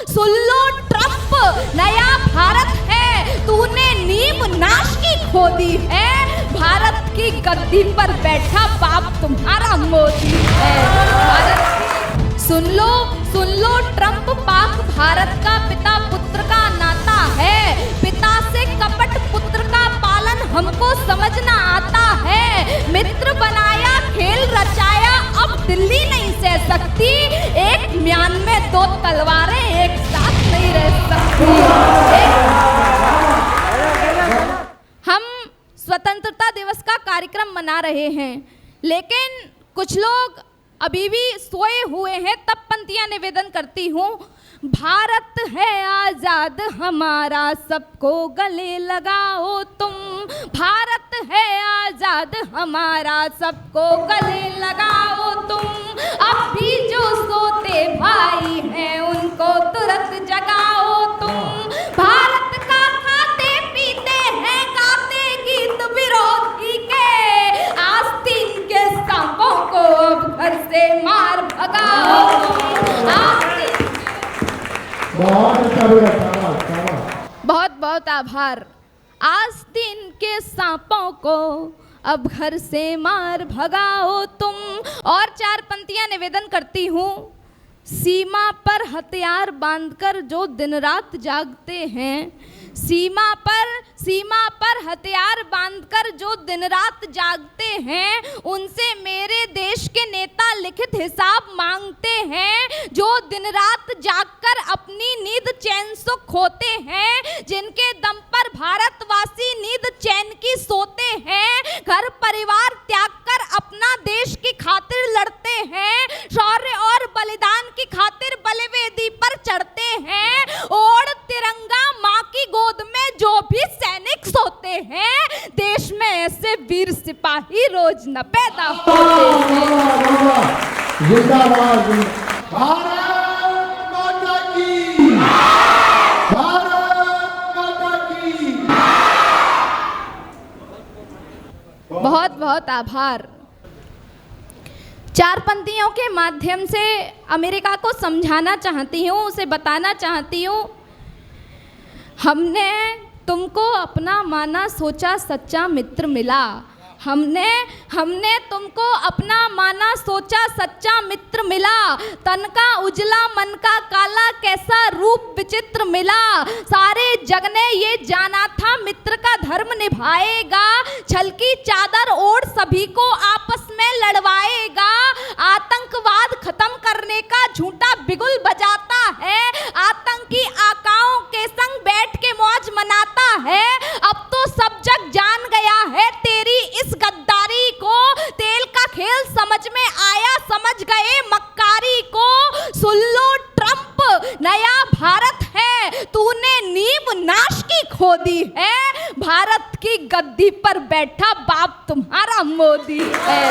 सुन लो Trump, नया भारत है, तूने नींव नाश की खोदी है, भारत की गद्दी पर बैठा बाप तुम्हारा मोदी है। सुन लो ट्रंप, पाक भारत का पिता पुत्र का नाता है, पिता से कपट पुत्र का पालन हमको समझना आता है, मित्र बनाया खेल रचाया अब दिल्ली नहीं सह सकती, एक म्यान में दो तलवारें एक साथ नहीं रह सकती। हम स्वतंत्रता दिवस का कार्यक्रम मना रहे हैं, लेकिन कुछ लोग अभी भी सोए हुए हैं, तब पंक्तियां निवेदन करती हूँ। भारत है आजाद हमारा, सबको गले लगाओ तुम, भारत है आजाद हमारा, सबको गले लगाओ तुम, अब भी जो सोते भाई हैं उनको तुरंत जगाओ तुम, भारत का खाते पीते हैं गाते गीत विरोधी के, आस्तीन के सांपों को अब घर से मार भगाओ तुम। बहुत बहुत आभार। आस्तीन के सांपों को अब घर से मार भगाओ तुम। और चार पंक्तियां निवेदन करती हूँ। सीमा पर हथियार बांधकर जो दिन रात जागते हैं, सीमा पर हथियार बांधकर जो दिन रात जागते हैं, उनसे मेरे देश के नेता लिखित हिसाब मांगते हैं, जो दिन रात जागकर अपनी नींद चैन से खोते हैं, जिनके दम पर भारतवासी नींद चैन की सोते हैं, घर परिवार त्याग कर अपना देश की खातिर लड़ते हैं, शौर्य और बलिदान की खातिर बलिवेदी पर चढ़ते हैं, और तिरंगा माँ की गोद में जो भी सैनिक सोते हैं, देश में ऐसे वीर सिपाही रोज न पैदा होते हैं। जिंदाबाद भारत माता की, भारत माता की। बहुत बहुत आभार। चार पंक्तियों के माध्यम से अमेरिका को समझाना चाहती हूँ, उसे बताना चाहती हूँ, हमने तुमको अपना माना सोचा सच्चा मित्र मिला, हमने तुमको अपना माना सोचा सच्चा मित्र मिला, तन का उजला मन का काला कैसा रूप विचित्र मिला, सारे जग ने ये जाना था मित्र का धर्म निभाएगा, छल की चादर ओढ़ सभी को आपस में लड़वाएगा, आतंकवाद खत्म करने का झूठा बिगुल बजाता है, आतंकी आकाओं के संग बैठ के मौज मनाता है, अब तो सब जग जान गया है तेरी इस गद्दारी को, तेल का खेल समझ में आया समझ गए मक्कारी को, सुन लो ट्रंप, नया भारत है, तूने नींव नाश की खोदी है, भारत की गद्दी पर बैठा बाप तुम्हारा मोदी है।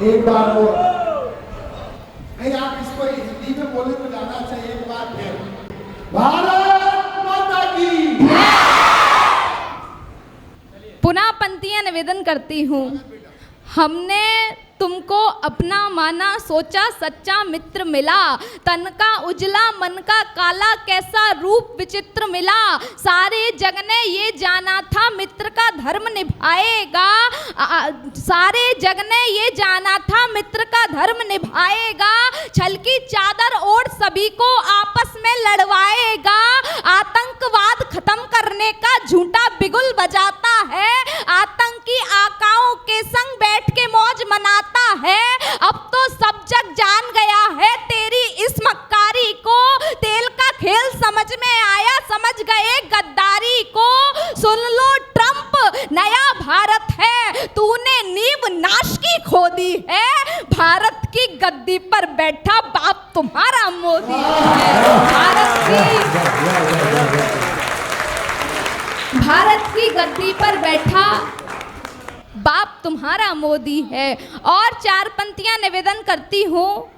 एक बार और नहीं, आप इसको हिंदी में बोले तो ज्यादा अच्छा। एक बार फिर भारत माता की। पुनः पंक्तियां निवेदन करती हूँ। हमने तुमको अपना माना सोचा सच्चा मित्र मिला, तन का उजला मन का काला कैसा रूप विचित्र मिला, सारे जग ने ये जाना था मित्र का धर्म निभाएगा, सारे जग ने ये जाना था मित्र का धर्म निभाएगा, छल की चादर ओढ़ सभी को आपस में लड़वाएगा, आतंकवाद खत्म करने का झूठा बिगुल बजाता है, आतंकी आकाओं के संग बैठ के मौज मनाता है, अब तो सब जग जान गया है तेरी इस मक्कारी को, तेल का खेल समझ में आया समझ गए गद्दारी को, सुन लो ट्रंप, नया भारत है, तूने नींव नाश की खोदी है, भारत की गद्दी पर बैठा बाप तुम्हारा मोदी है। भारत की गद्दी पर बैठा बाप तुम्हारा मोदी है। और चार पंक्तियां निवेदन करती हूँ।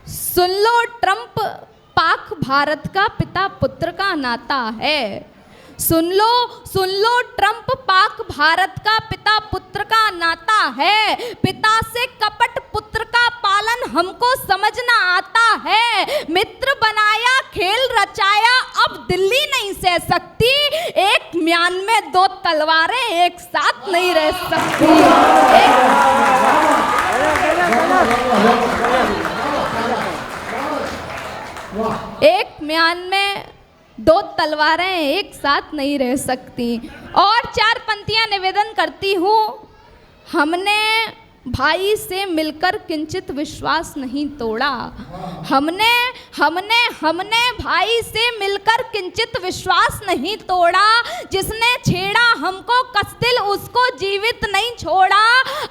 सुन लो ट्रंप, पाक भारत का पिता पुत्र का नाता है। सुन लो ट्रंप, पाक भारत का पिता पुत्र का नाता है। पिता से कपट पुत्र का पालन हमको समझना आता है। मित्र बनाया, खेल रचाया, अब दिल्ली नहीं सह सकती। एक म्यान में दो तलवारें एक साथ नहीं रह सकती। एक म्यान में दो तलवारें एक साथ नहीं रह सकती। और चार पंक्तियां निवेदन करती हूँ। हमने भाई से मिलकर किंचित विश्वास नहीं तोड़ा। हमने भाई से मिलकर किंचित विश्वास नहीं तोड़ा। जिसने छेड़ा हमको कसदिल उसको जीवित नहीं छोड़ा।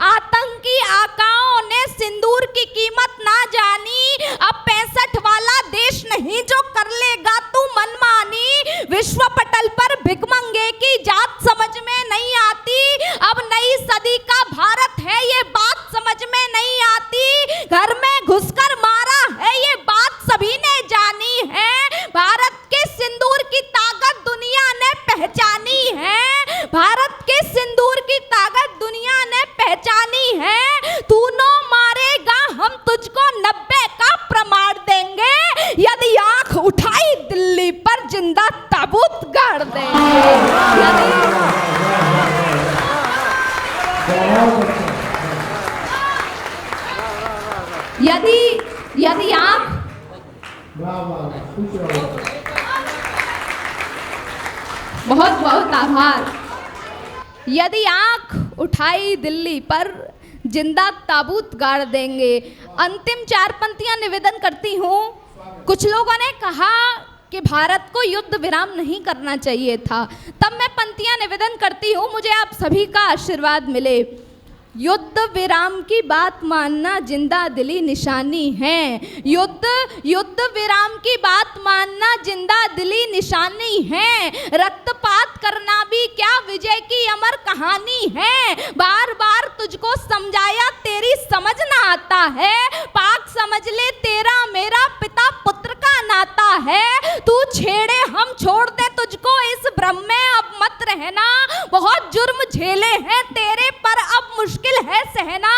आतंकी आकाओं ने सिंदूर की कीमत ना जानी। अब 65 वाला देश नहीं जो कर लेगा तू मनमानी। विश्व पटल पर भिखमंगे की जात समझ में नहीं आती। अब नई सदी का भारत है ये बात समझ में नहीं आती। घर में घुसकर मारा है ये बात सभी ने जानी है। भारत के सिंदूर की ताकत दुनिया ने पहचानी है। भारत के सिंदूर की ताकत दुनिया ने पहचानी है। तू नो मारेगा हम तुझको 90 का प्रमाण देंगे। यदि आंख उठाई दिल्ली पर जिंदा ताबूत गाड़ देंगे। यदि आंख बहुत बहुत आभार। यदि आंख उठाई दिल्ली पर जिंदा ताबूत गाड़ देंगे। अंतिम चार पंक्तियां निवेदन करती हूँ। कुछ लोगों ने कहा कि भारत को युद्ध विराम नहीं करना चाहिए था। तब मैं पंक्तियां निवेदन करती हूँ, मुझे आप सभी का आशीर्वाद मिले। युद्ध विराम की बात मानना जिंदा दिली निशानी है। युद्ध विराम की बात मानना जिंदा दिली निशानी है। रक्तपात करना भी क्या विजय की अमर कहानी है। बार बार तुझको समझाया तेरी समझ ना आता है। पाक समझ ले तेरा मेरा पिता पुत्र का नाता है। तू छेड़े हम छोड़ दे तुझको इस भ्रम में अब मत रहना। बहुत जुर्म झेले हैं तेरे पर अब मुश्किल है सहना।